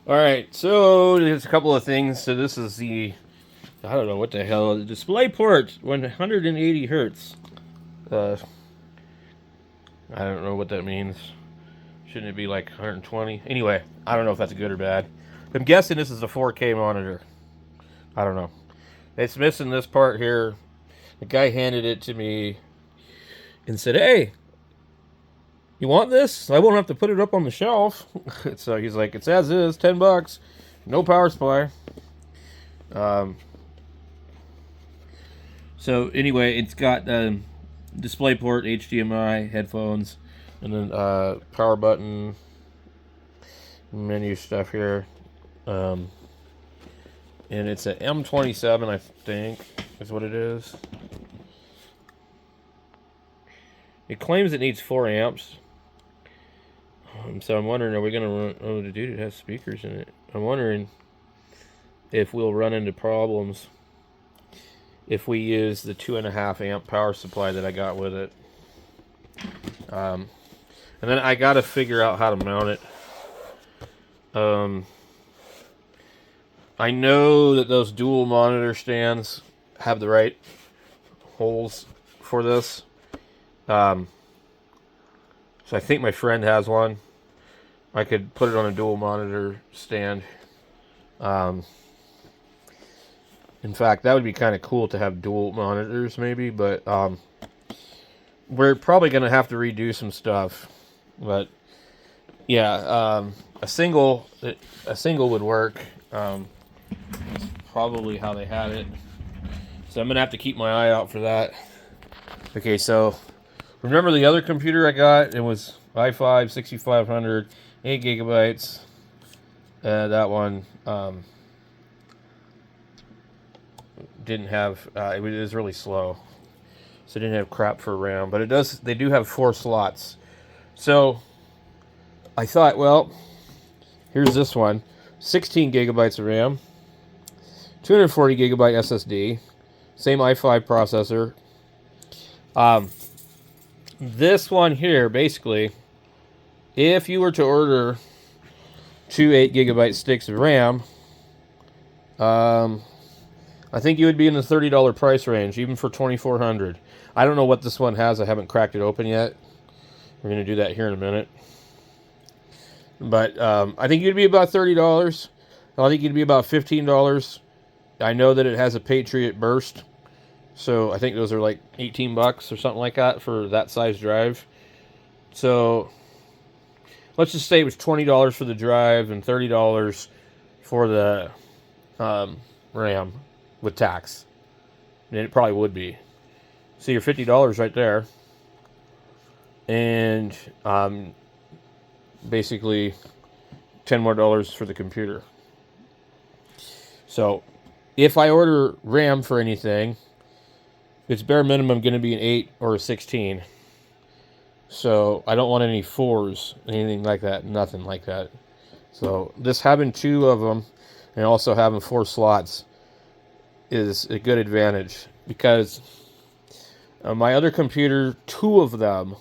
Alright, so there's a couple of things. So this is I don't know what the hell, the display port, 180 hertz. Uh, I don't know what that means. Shouldn't it be like 120? Anyway, I don't know if that's good or bad. I'm guessing this is a 4K monitor. I don't know. It's missing this part here. The guy handed it to me and said, "Hey, you want this? I won't have to put it up on the shelf." So he's like, "It's as is, $10, no power supply." Um, so anyway, it's got DisplayPort, HDMI, headphones, and then power button, menu stuff here. And it's an M27, I think, is what it is. It claims it needs 4 amps. So I'm wondering, are we going to run... Oh, dude, it has speakers in it. I'm wondering if we'll run into problems if we use the 2.5 amp power supply that I got with it. And then I got to figure out how to mount it. I know that those dual monitor stands have the right holes for this. So I think my friend has one. I could put it on a dual monitor stand. In fact, that would be kind of cool to have dual monitors maybe, but we're probably going to have to redo some stuff. But yeah, a single would work. Probably how they had it. So I'm going to have to keep my eye out for that. Okay, so remember the other computer I got? It was i5 6500, 8 gigabytes. That one didn't have. It was really slow, so it didn't have crap for RAM. But it does. They do have 4 slots. So I thought, well, here's this one: 16 gigabytes of RAM, 240 gigabyte SSD, same i5 processor. This one here, basically, if you were to order 2 8 gigabyte sticks of RAM, I think you would be in the $30 price range, even for $2,400. I don't know what this one has. I haven't cracked it open yet. We're going to do that here in a minute. But I think you'd be about $30. I think you'd be about $15. I know that it has a Patriot burst, so I think those are like $18 or something like that for that size drive. So let's just say it was $20 for the drive and $30 for the RAM with tax. And it probably would be. So you're $50 right there. And basically $10 more for the computer. So if I order RAM for anything, it's bare minimum going to be an 8 or a 16. So I don't want any 4s, anything like that, nothing like that. So this having 2 of them and also having 4 slots is a good advantage, because my other computer, 2 of them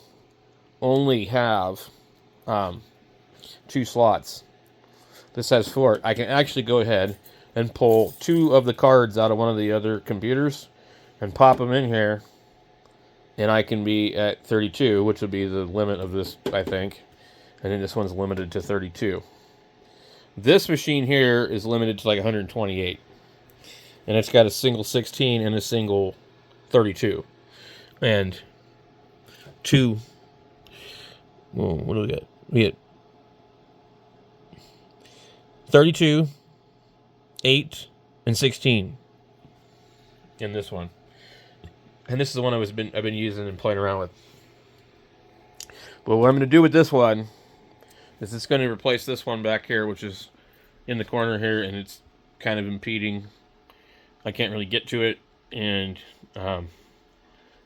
only have 2 slots. This has 4. I can actually go ahead and pull 2 of the cards out of one of the other computers and pop them in here, and I can be at 32, which would be the limit of this, I think. And then this one's limited to 32. This machine here is limited to like 128. And it's got a single 16 and a single 32. And 2... Whoa, what do we get? We get 32, 8, and 16 in this one. And this is the one I've been using and playing around with. But what I'm going to do with this one is it's going to replace this one back here, which is in the corner here, and it's kind of impeding. I can't really get to it, and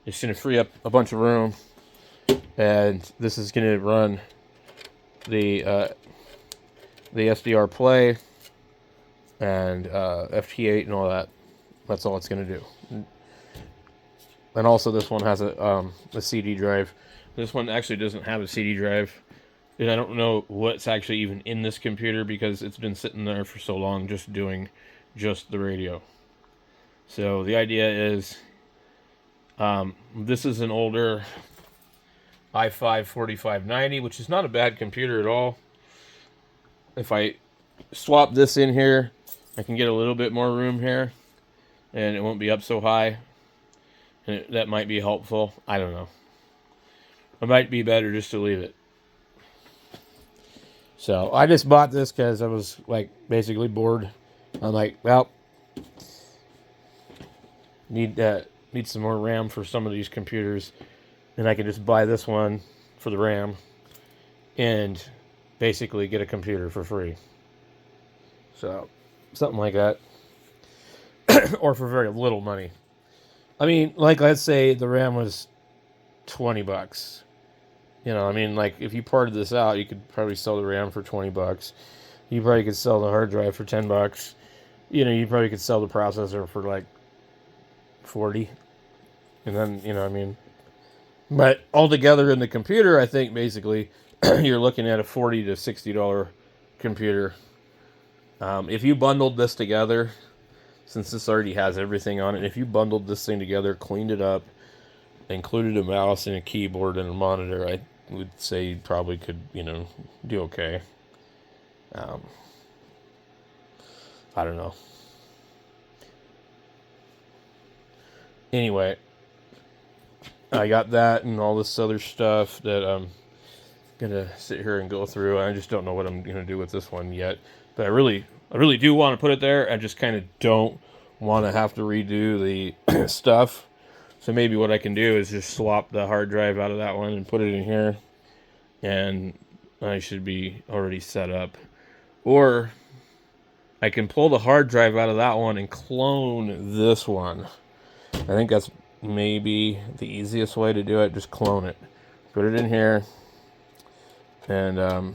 it's going to free up a bunch of room. And this is going to run the SDR Play and FT8 and all that. That's all it's going to do. And also this one has a CD drive. This one actually doesn't have a CD drive. And I don't know what's actually even in this computer because it's been sitting there for so long just doing just the radio. So the idea is, this is an older i5 4590, which is not a bad computer at all. If I swap this in here, I can get a little bit more room here, and it won't be up so high. And that might be helpful. I don't know. It might be better just to leave it. So I just bought this because I was like basically bored. I'm like, well, need some more RAM for some of these computers, and I can just buy this one for the RAM and basically get a computer for free. So something like that, or for very little money. I mean, like, let's say the RAM was $20. You know, I mean, like, if you parted this out, you could probably sell the RAM for $20. You probably could sell the hard drive for $10. You know, you probably could sell the processor for like 40. And then, you know, I mean, but altogether in the computer, I think basically you're looking at a $40 to $60 computer. If you bundled this together, since this already has everything on it, if you bundled this thing together, cleaned it up, included a mouse and a keyboard and a monitor, I would say you probably could, you know, do okay. I don't know. Anyway, I got that and all this other stuff that I'm gonna sit here and go through. I just don't know what I'm gonna do with this one yet, but I really do want to put it there. I just kind of don't want to have to redo the stuff. So maybe what I can do is just swap the hard drive out of that one and put it in here, and I should be already set up. Or I can pull the hard drive out of that one and clone this one. I think that's maybe the easiest way to do it. Just clone it. Put it in here. And, I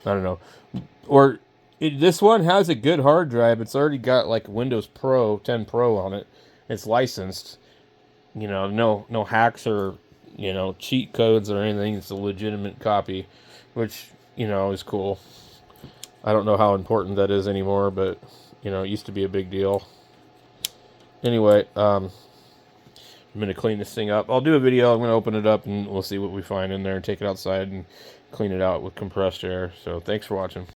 don't know. Or, this one has a good hard drive. It's already got, like, Windows Pro, 10 Pro on it. It's licensed. You know, no hacks or, you know, cheat codes or anything. It's a legitimate copy, which, you know, is cool. I don't know how important that is anymore, but, you know, it used to be a big deal. Anyway, I'm going to clean this thing up. I'll do a video. I'm going to open it up, and we'll see what we find in there and take it outside and clean it out with compressed air. So thanks for watching.